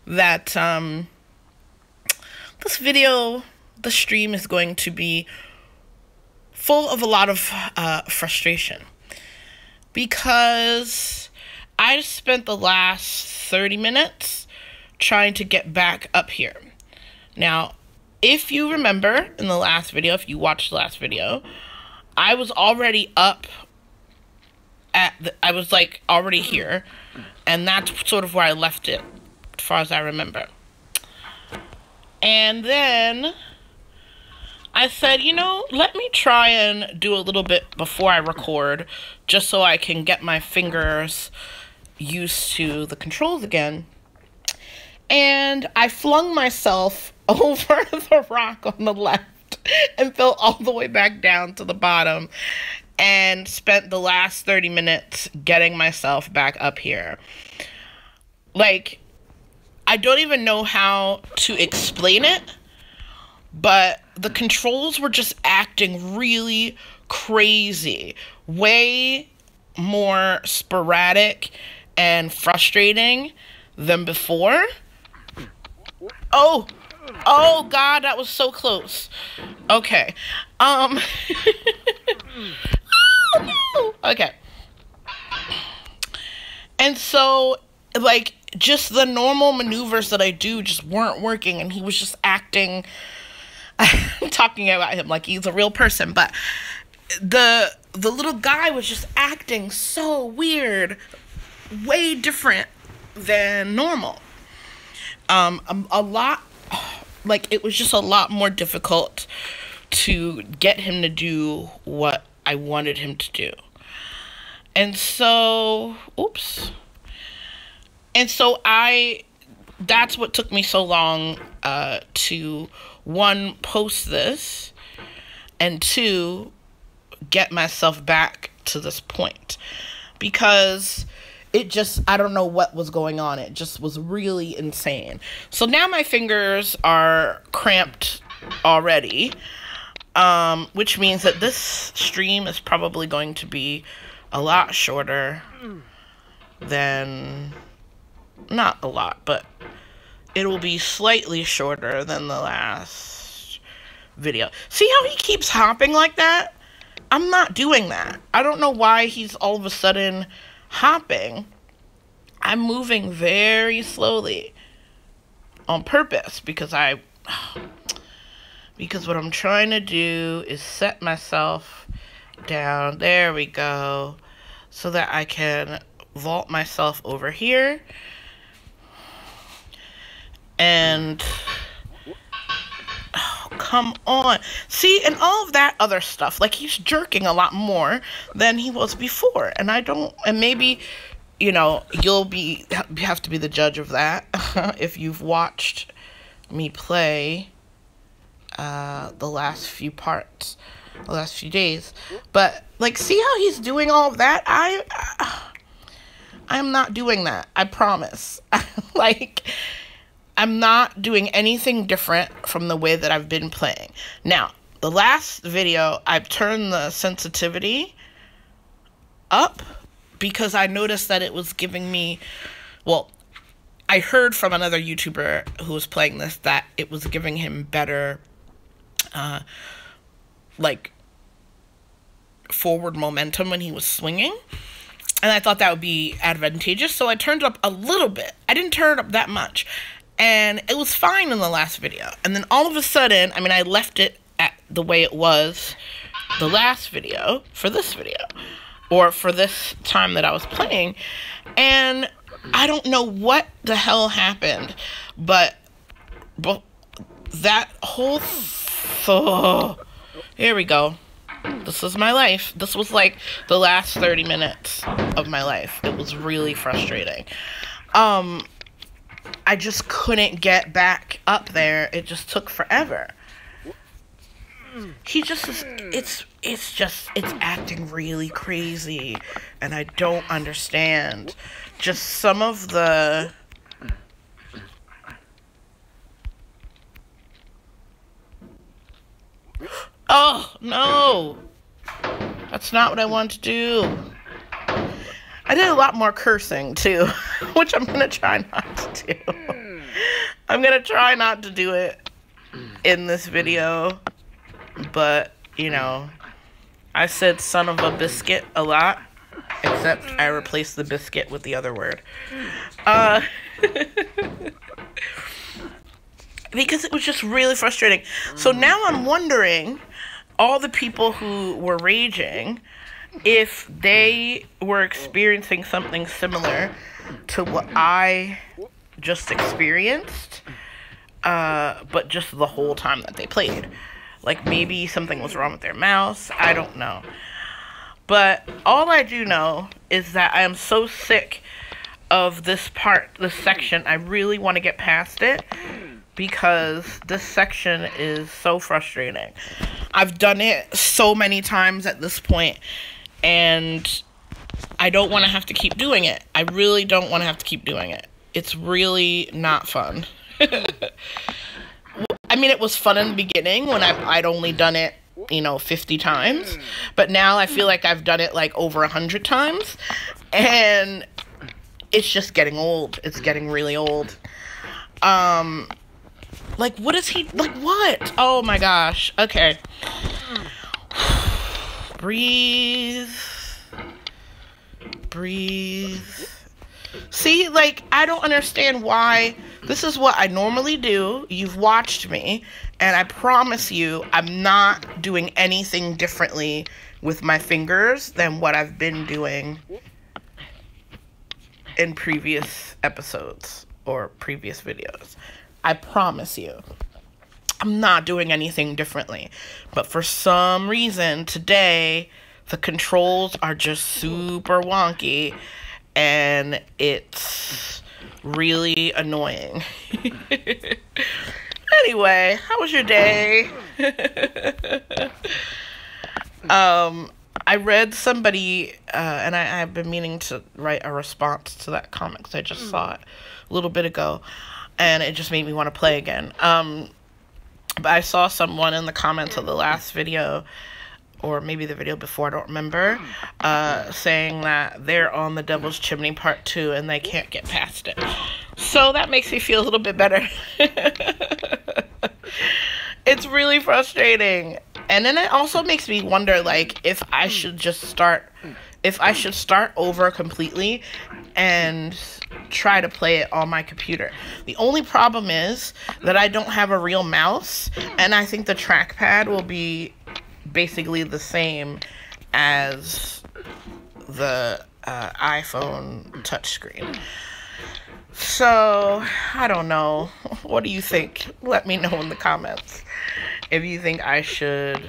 that this video, the stream is going to be full of a lot of frustration, because I spent the last 30 minutes trying to get back up here. Now, if you remember in the last video, if you watched the last video, I was already up I was like already here, and that's sort of where I left it, as far as I remember. And then I said, you know, let me try and do a little bit before I record, just so I can get my fingers used to the controls again. And I flung myself over the rock on the left and fell all the way back down to the bottom, and spent the last 30 minutes getting myself back up here. Like, I don't even know how to explain it, but the controls were just acting really crazy, way more sporadic and frustrating than before. Oh God, that was so close. Okay. Oh no. Okay. And so, like, just the normal maneuvers that I do just weren't working, and he was just acting, I'm talking about him like he's a real person, but the little guy was just acting so weird, way different than normal. A lot, like, it was just a lot more difficult to get him to do what I wanted him to do. And so, that's what took me so long to, one, post this, and two, get myself back to this point. Because it just, I don't know what was going on. It just was really insane. So now my fingers are cramped already, which means that this stream is probably going to be a lot shorter than, not a lot, but it will be slightly shorter than the last video. See how he keeps hopping like that? I'm not doing that. I don't know why he's all of a sudden hopping. I'm moving very slowly on purpose, because what I'm trying to do is set myself down, there we go, so that I can vault myself over here. And oh, come on. See, and all of that other stuff, like, he's jerking a lot more than he was before, and and maybe, you know, you'll have to be the judge of that if you've watched me play the last few parts, the last few days. But, like, see how he's doing all of that? I'm not doing that, I promise. Like, I'm not doing anything different from the way that I've been playing. Now, the last video, I've turned the sensitivity up because I noticed that it was giving me, well, I heard from another YouTuber who was playing this that it was giving him better, like, forward momentum when he was swinging. And I thought that would be advantageous, so I turned it up a little bit. I didn't turn it up that much. And it was fine in the last video. And then all of a sudden, I mean, I left it at the way it was the last video for this video, or for this time that I was playing. And I don't know what the hell happened, but that whole, here we go. This is my life. This was like the last 30 minutes of my life. It was really frustrating. I just couldn't get back up there. It just took forever. He just is, it's acting really crazy, and I don't understand. Just some of the, oh no, that's not what I want to do. I did a lot more cursing too, which I'm gonna try not to do. I'm gonna try not to do it in this video, but you know, I said son of a biscuit a lot, except I replaced the biscuit with the other word. Because it was just really frustrating. So now I'm wondering, all the people who were raging, if they were experiencing something similar to what I just experienced, but just the whole time that they played. Like maybe something was wrong with their mouse. I don't know. But all I do know is that I am so sick of this section. I really want to get past it, because this section is so frustrating. I've done it so many times at this point, and I don't want to have to keep doing it. I really don't want to have to keep doing it. It's really not fun. I mean, it was fun in the beginning when I'd only done it, 50 times. But now I feel like I've done it like over 100 times. And it's just getting old. It's getting really old. Like, what is he... Like, what? Oh, my gosh. Okay. Breathe. Breathe. See, like, I don't understand why... This is what I normally do. You've watched me. And I promise you, I'm not doing anything differently with my fingers than what I've been doing in previous episodes or previous videos. I promise you, I'm not doing anything differently. But for some reason, today, the controls are just super wonky, and it's really annoying. Anyway, how was your day? I read somebody, and I've been meaning to write a response to that comment, because I just saw it a little bit ago. And it just made me want to play again. But I saw someone in the comments of the last video, or maybe the video before, I don't remember, saying that they're on the Devil's Chimney Part 2 and they can't get past it. So that makes me feel a little bit better. It's really frustrating. And then it also makes me wonder, like, if I should start over completely and try to play it on my computer. The only problem is that I don't have a real mouse, and I think the trackpad will be basically the same as the iPhone touchscreen. So, I don't know. What do you think? Let me know in the comments if you think I should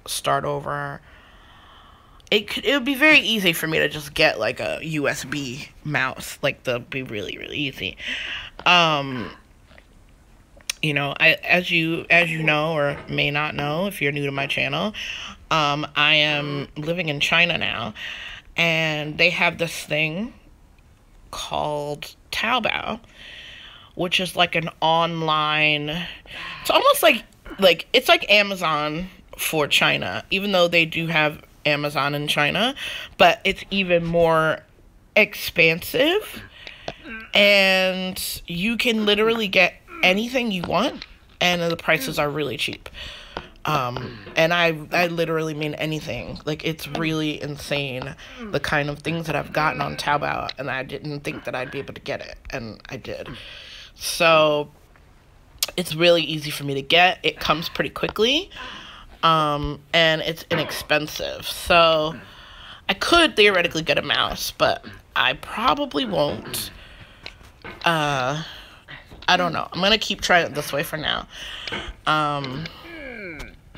start over. It would be very easy for me to just get like a USB mouse. Like, that'd be really, really easy. As you know, or may not know if you're new to my channel, I am living in China now, and they have this thing called Taobao, which is like an online, it's almost like it's like Amazon for China, even though they do have Amazon in China, but it's even more expansive, and you can literally get anything you want, and the prices are really cheap. And I literally mean anything. Like, it's really insane, the kind of things that I've gotten on Taobao, and I didn't think that I'd be able to get it, and I did. So, it's really easy for me to get. It comes pretty quickly, and it's inexpensive. So, I could theoretically get a mouse, but I probably won't. I don't know. I'm gonna keep trying it this way for now.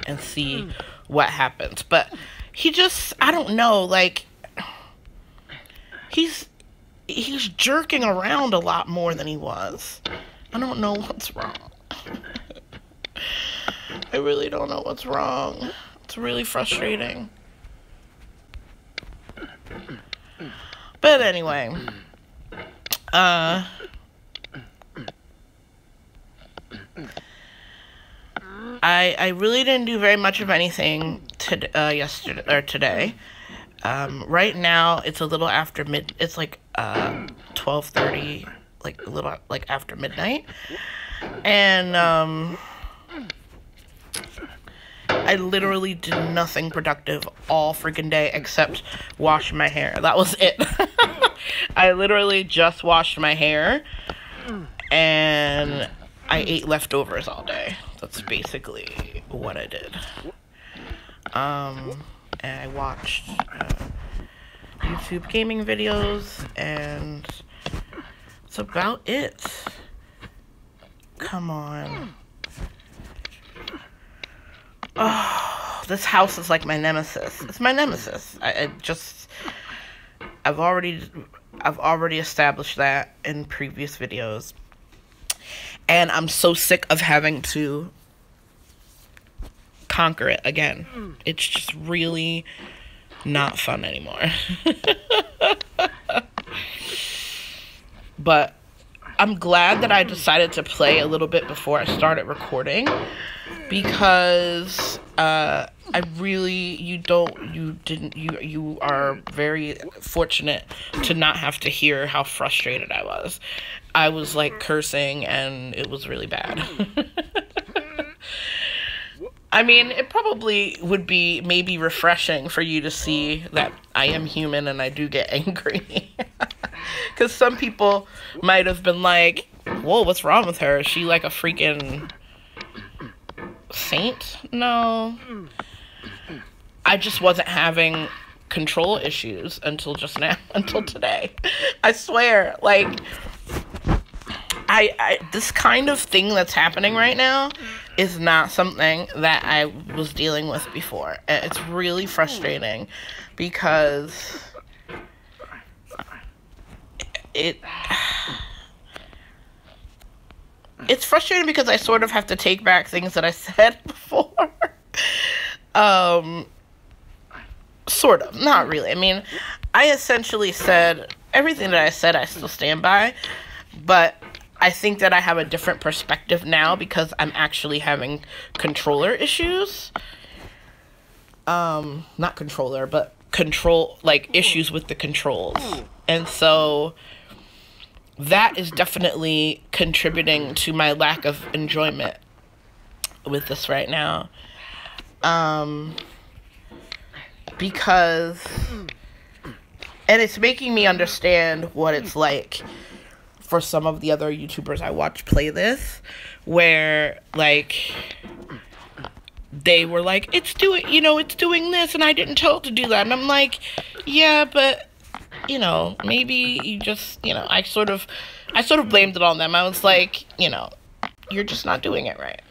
And see what happens. But he just, I don't know, like, he's jerking around a lot more than he was. I don't know what's wrong. I really don't know what's wrong. It's really frustrating. But anyway, I really didn't do very much of anything yesterday or today. Right now it's a little after it's like 12:30, like a little like after midnight, and I literally did nothing productive all freaking day except wash my hair. That was it. I literally just washed my hair and I ate leftovers all day. That's basically what I did. And I watched YouTube gaming videos, and that's about it. Come on. Oh, this house is like my nemesis. It's my nemesis. I've already established that in previous videos. And I'm so sick of having to conquer it again. It's just really not fun anymore. But I'm glad that I decided to play a little bit before I started recording, because you are very fortunate to not have to hear how frustrated I was. I was like cursing and it was really bad. I mean, it probably would be maybe refreshing for you to see that I am human and I do get angry. Because some people might have been like, whoa, what's wrong with her? Is she like a freaking saint? No. I just wasn't having control issues until just now, until today. I swear, like, I this kind of thing that's happening right now is not something that I was dealing with before. And it's really frustrating because it's frustrating because I sort of have to take back things that I said before. Sort of. Not really. I mean, I essentially said everything that I said I still stand by, but I think that I have a different perspective now because I'm actually having controller issues. Not controller, but issues with the controls. And so that is definitely contributing to my lack of enjoyment with this right now. Because, and it's making me understand what it's like for some of the other YouTubers I watch play this, where, like, they were like, it's doing this, and I didn't tell it to do that. And I'm like, yeah, but, maybe you just, I sort of blamed it on them. I was like, you're just not doing it right.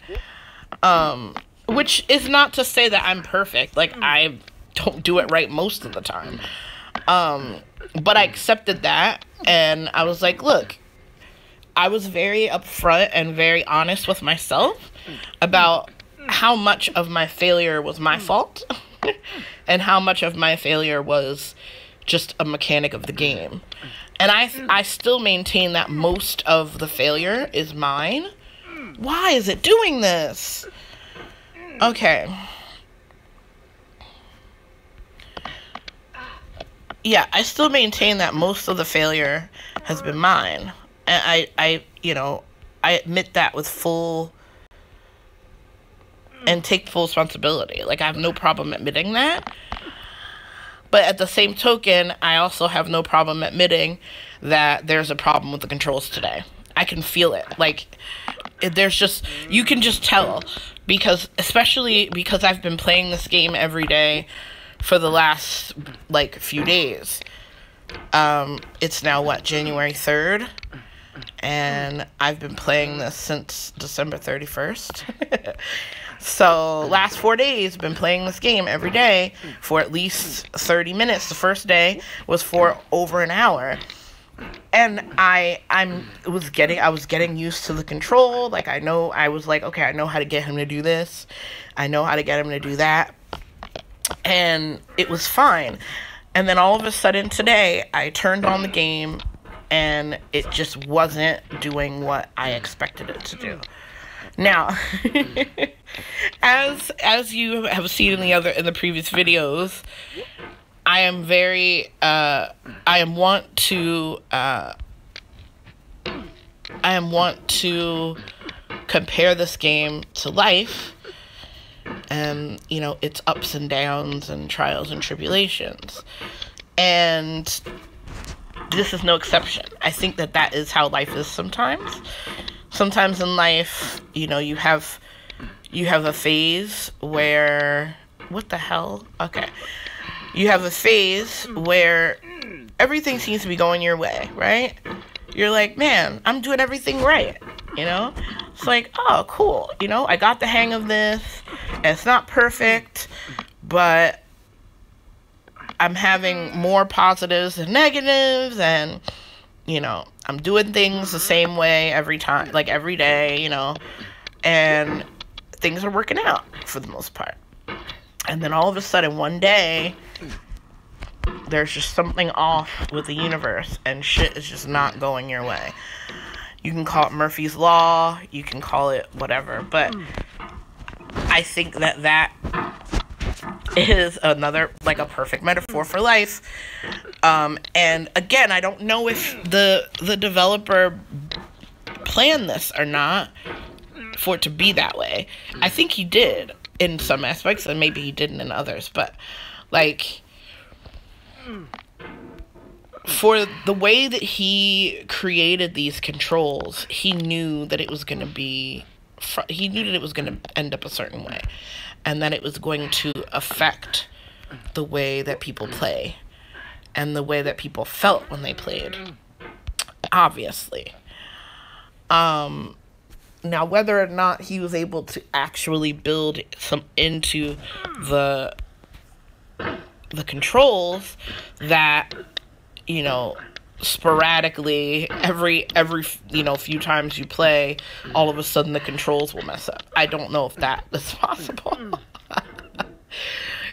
Which is not to say that I'm perfect. Like, I don't do it right most of the time. But I accepted that, and I was like, look, I was very upfront and very honest with myself about how much of my failure was my fault and how much of my failure was just a mechanic of the game. And I still maintain that most of the failure is mine. Why is it doing this? Okay. Yeah, I still maintain that most of the failure has been mine. And I admit that with full and take full responsibility. Like, I have no problem admitting that. But at the same token, I also have no problem admitting that there's a problem with the controls today. I can feel it. Like, you can just tell. Especially because I've been playing this game every day for the last, few days. It's now, January 3rd? And I've been playing this since December 31st. So, last 4 days, I've been playing this game every day for at least 30 minutes. The first day was for over an hour. And I was getting used to the control. Like, I was like, okay, I know how to get him to do this. I know how to get him to do that. And it was fine. And then all of a sudden today, I turned on the game and it just wasn't doing what I expected it to do. Now, as you have seen in the previous videos, I am very, I am want to compare this game to life and, you know, its ups and downs and trials and tribulations. And this is no exception. I think that is how life is sometimes. Sometimes in life, you know, you have a phase where, what the hell? Okay. You have a phase where everything seems to be going your way, right? You're like, man, I'm doing everything right, you know? It's like, oh, cool, you know, I got the hang of this, and it's not perfect, but I'm having more positives than negatives, and, you know, I'm doing things the same way every time, like every day, you know, and things are working out for the most part. And then all of a sudden, one day, there's just something off with the universe, and shit is just not going your way. You can call it Murphy's Law, you can call it whatever, but I think that is another, like, a perfect metaphor for life. And again, I don't know if the developer planned this or not for it to be that way. I think he did in some aspects, and maybe he didn't in others, but, like, for the way that he created these controls, he knew that it was going to be, he knew that it was going to end up a certain way, and that it was going to affect the way that people play, and the way that people felt when they played, obviously. Now, whether or not he was able to actually build some into the controls that, you know, sporadically every you know, few times you play, all of a sudden the controls will mess up. I don't know if that is possible.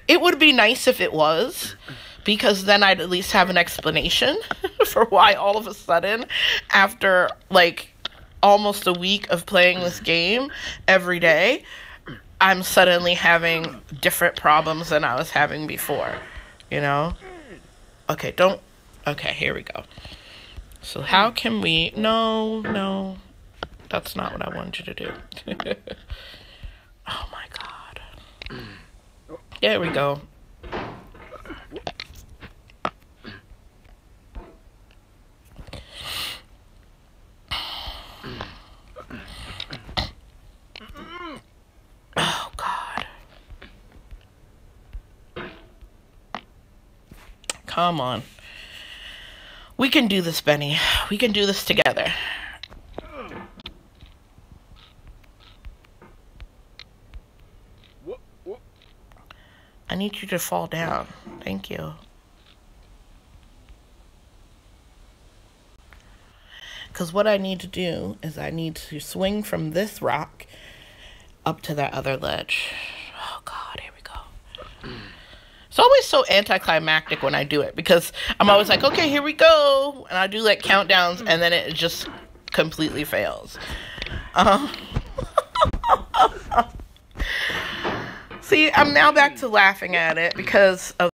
It would be nice if it was, because then I'd at least have an explanation for why all of a sudden, after like almost a week of playing this game every day, I'm suddenly having different problems than I was having before, you know? Okay, here we go. So how can we, no, that's not what I wanted you to do. Oh my God. There we go. Oh God. Come on. We can do this, Benny. We can do this together. I need you to fall down. Thank you. Because what I need to do is I need to swing from this rock up to that other ledge. Oh God, here we go. It's always so anticlimactic when I do it, because I'm always like, okay, here we go. And I do like countdowns, and then it just completely fails. See, I'm now back to laughing at it because of